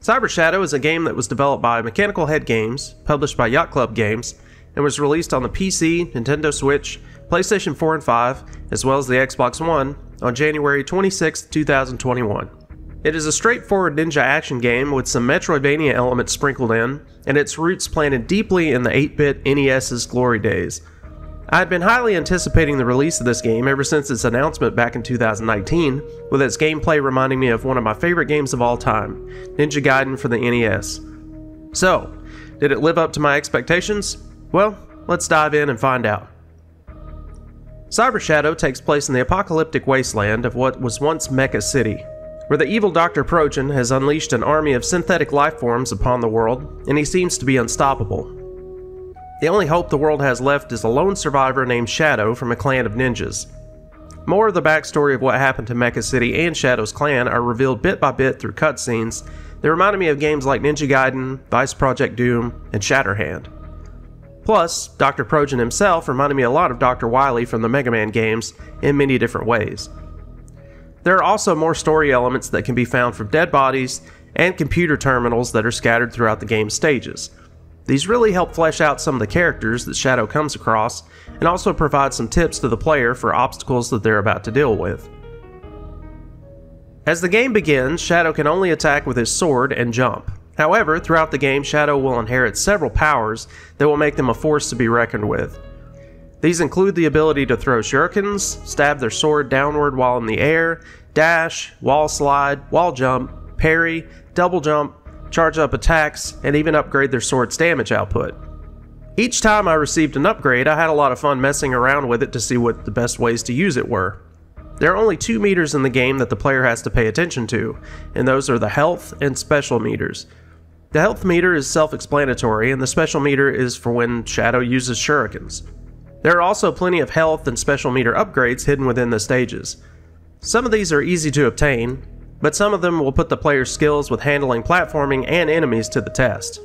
Cyber Shadow is a game that was developed by Mechanical Head Games, published by Yacht Club Games, and was released on the PC, Nintendo Switch, PlayStation 4 and 5, as well as the Xbox One, on January 26, 2021. It is a straightforward ninja action game with some Metroidvania elements sprinkled in, and its roots planted deeply in the 8-bit NES's glory days. I had been highly anticipating the release of this game ever since its announcement back in 2019, with its gameplay reminding me of one of my favorite games of all time, Ninja Gaiden for the NES. So, did it live up to my expectations? Well, let's dive in and find out. Cyber Shadow takes place in the apocalyptic wasteland of what was once Mecha City, where the evil Dr. Projan has unleashed an army of synthetic lifeforms upon the world, and he seems to be unstoppable. The only hope the world has left is a lone survivor named Shadow from a clan of ninjas. More of the backstory of what happened to Mecha City and Shadow's clan are revealed bit by bit through cutscenes that reminded me of games like Ninja Gaiden, Vice Project Doom, and Shatterhand. Plus, Dr. Projan himself reminded me a lot of Dr. Wily from the Mega Man games in many different ways. There are also more story elements that can be found from dead bodies and computer terminals that are scattered throughout the game's stages. These really help flesh out some of the characters that Shadow comes across, and also provide some tips to the player for obstacles that they're about to deal with. As the game begins, Shadow can only attack with his sword and jump. However, throughout the game, Shadow will inherit several powers that will make them a force to be reckoned with. These include the ability to throw shurikens, stab their sword downward while in the air, dash, wall slide, wall jump, parry, double jump, charge up attacks, and even upgrade their sword's damage output. Each time I received an upgrade, I had a lot of fun messing around with it to see what the best ways to use it were. There are only 2 meters in the game that the player has to pay attention to, and those are the health and special meters. The health meter is self-explanatory, and the special meter is for when Shadow uses shurikens. There are also plenty of health and special meter upgrades hidden within the stages. Some of these are easy to obtain, but some of them will put the player's skills with handling platforming and enemies to the test.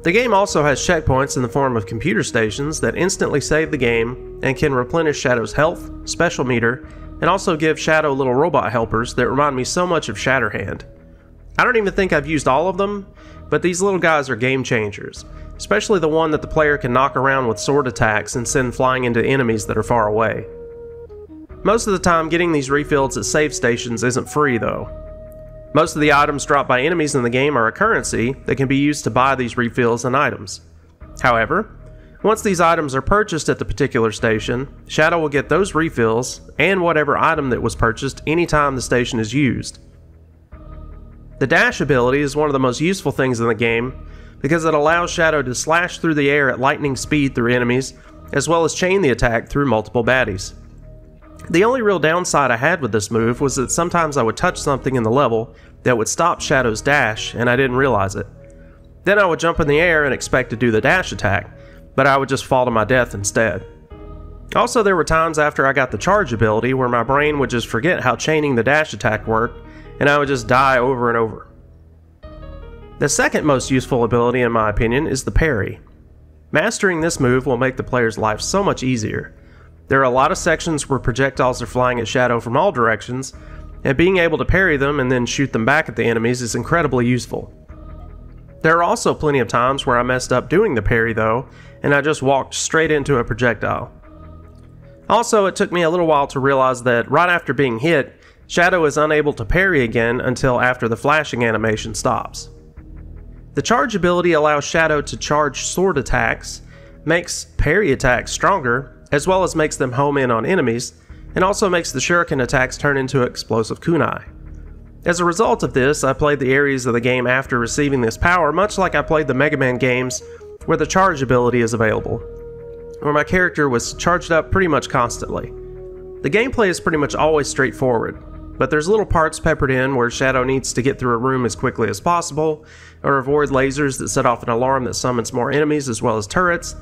The game also has checkpoints in the form of computer stations that instantly save the game and can replenish Shadow's health, special meter, and also give Shadow little robot helpers that remind me so much of Shatterhand. I don't even think I've used all of them, but these little guys are game changers, especially the one that the player can knock around with sword attacks and send flying into enemies that are far away. Most of the time, getting these refills at save stations isn't free though. Most of the items dropped by enemies in the game are a currency that can be used to buy these refills and items. However, once these items are purchased at the particular station, Shadow will get those refills and whatever item that was purchased anytime the station is used. The dash ability is one of the most useful things in the game because it allows Shadow to slash through the air at lightning speed through enemies, as well as chain the attack through multiple baddies. The only real downside I had with this move was that sometimes I would touch something in the level that would stop Shadow's dash and I didn't realize it. Then I would jump in the air and expect to do the dash attack, but I would just fall to my death instead. Also, there were times after I got the charge ability where my brain would just forget how chaining the dash attack worked and I would just die over and over. The second most useful ability in my opinion is the parry. Mastering this move will make the player's life so much easier. There are a lot of sections where projectiles are flying at Shadow from all directions, and being able to parry them and then shoot them back at the enemies is incredibly useful. There are also plenty of times where I messed up doing the parry though, and I just walked straight into a projectile. Also, it took me a little while to realize that right after being hit, Shadow is unable to parry again until after the flashing animation stops. The charge ability allows Shadow to charge sword attacks, makes parry attacks stronger, as well as makes them home in on enemies, and also makes the shuriken attacks turn into explosive kunai. As a result of this, I played the areas of the game after receiving this power much like I played the Mega Man games where the charge ability is available, where my character was charged up pretty much constantly. The gameplay is pretty much always straightforward, but there's little parts peppered in where Shadow needs to get through a room as quickly as possible, or avoid lasers that set off an alarm that summons more enemies as well as turrets.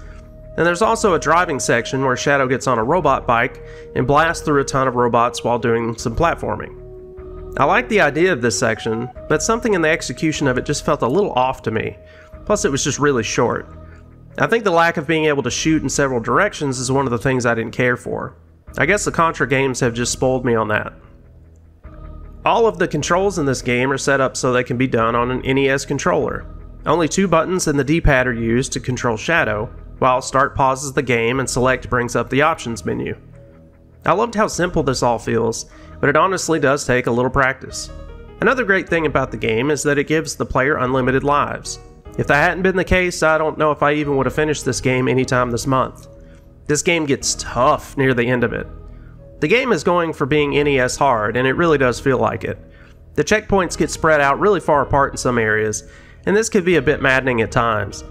And there's also a driving section where Shadow gets on a robot bike and blasts through a ton of robots while doing some platforming. I like the idea of this section, but something in the execution of it just felt a little off to me, plus it was just really short. I think the lack of being able to shoot in several directions is one of the things I didn't care for. I guess the Contra games have just spoiled me on that. All of the controls in this game are set up so they can be done on an NES controller. Only 2 buttons in the D-pad are used to control Shadow, while Start pauses the game and Select brings up the options menu. I loved how simple this all feels, but it honestly does take a little practice. Another great thing about the game is that it gives the player unlimited lives. If that hadn't been the case, I don't know if I even would have finished this game anytime this month. This game gets tough near the end of it. The game is going for being NES hard, and it really does feel like it. The checkpoints get spread out really far apart in some areas, and this could be a bit maddening at times.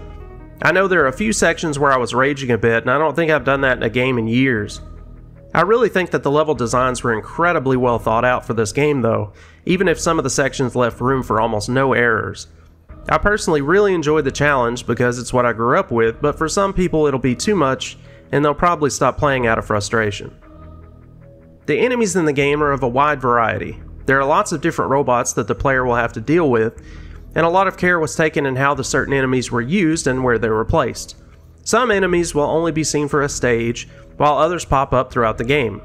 I know there are a few sections where I was raging a bit, and I don't think I've done that in a game in years. I really think that the level designs were incredibly well thought out for this game though, even if some of the sections left room for almost no errors. I personally really enjoyed the challenge because it's what I grew up with, but for some people it'll be too much and they'll probably stop playing out of frustration. The enemies in the game are of a wide variety. There are lots of different robots that the player will have to deal with, and a lot of care was taken in how the certain enemies were used and where they were placed. Some enemies will only be seen for a stage, while others pop up throughout the game.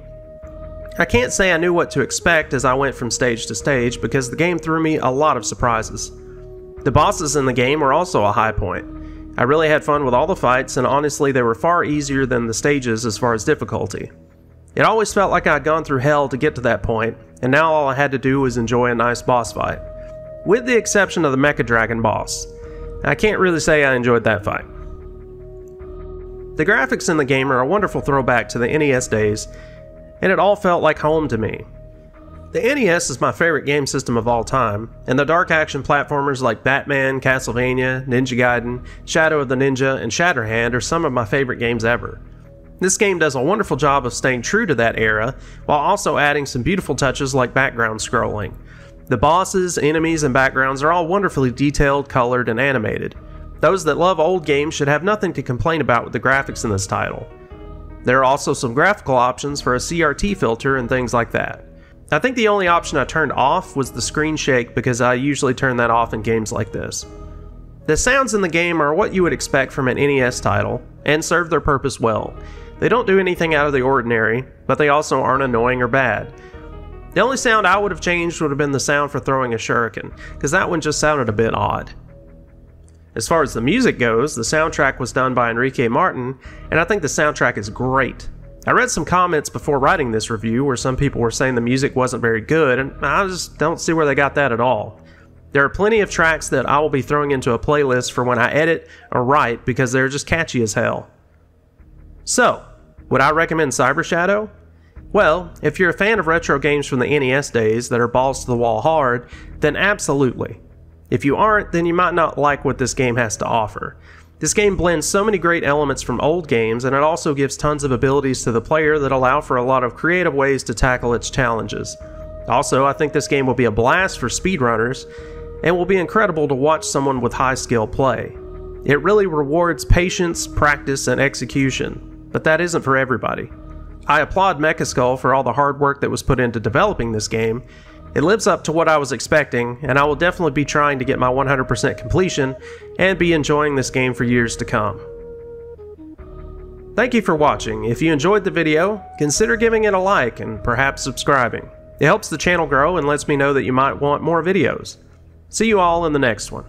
I can't say I knew what to expect as I went from stage to stage because the game threw me a lot of surprises. The bosses in the game were also a high point. I really had fun with all the fights, and honestly they were far easier than the stages as far as difficulty. It always felt like I'd gone through hell to get to that point, and now all I had to do was enjoy a nice boss fight. With the exception of the Mecha Dragon boss. I can't really say I enjoyed that fight. The graphics in the game are a wonderful throwback to the NES days, and it all felt like home to me. The NES is my favorite game system of all time, and the dark action platformers like Batman, Castlevania, Ninja Gaiden, Shadow of the Ninja, and Shatterhand are some of my favorite games ever. This game does a wonderful job of staying true to that era, while also adding some beautiful touches like background scrolling. The bosses, enemies, and backgrounds are all wonderfully detailed, colored, and animated. Those that love old games should have nothing to complain about with the graphics in this title. There are also some graphical options for a CRT filter and things like that. I think the only option I turned off was the screen shake because I usually turn that off in games like this. The sounds in the game are what you would expect from an NES title, and serve their purpose well. They don't do anything out of the ordinary, but they also aren't annoying or bad. The only sound I would have changed would have been the sound for throwing a shuriken, because that one just sounded a bit odd. As far as the music goes, the soundtrack was done by Enrique Martin, and I think the soundtrack is great. I read some comments before writing this review where some people were saying the music wasn't very good, and I just don't see where they got that at all. There are plenty of tracks that I will be throwing into a playlist for when I edit or write because they're just catchy as hell. So, would I recommend Cyber Shadow? Well, if you're a fan of retro games from the NES days that are balls to the wall hard, then absolutely. If you aren't, then you might not like what this game has to offer. This game blends so many great elements from old games, and it also gives tons of abilities to the player that allow for a lot of creative ways to tackle its challenges. Also, I think this game will be a blast for speedrunners, and will be incredible to watch someone with high skill play. It really rewards patience, practice, and execution, but that isn't for everybody. I applaud Mechaskull for all the hard work that was put into developing this game. It lives up to what I was expecting, and I will definitely be trying to get my 100% completion and be enjoying this game for years to come. Thank you for watching. If you enjoyed the video, consider giving it a like and perhaps subscribing. It helps the channel grow and lets me know that you might want more videos. See you all in the next one.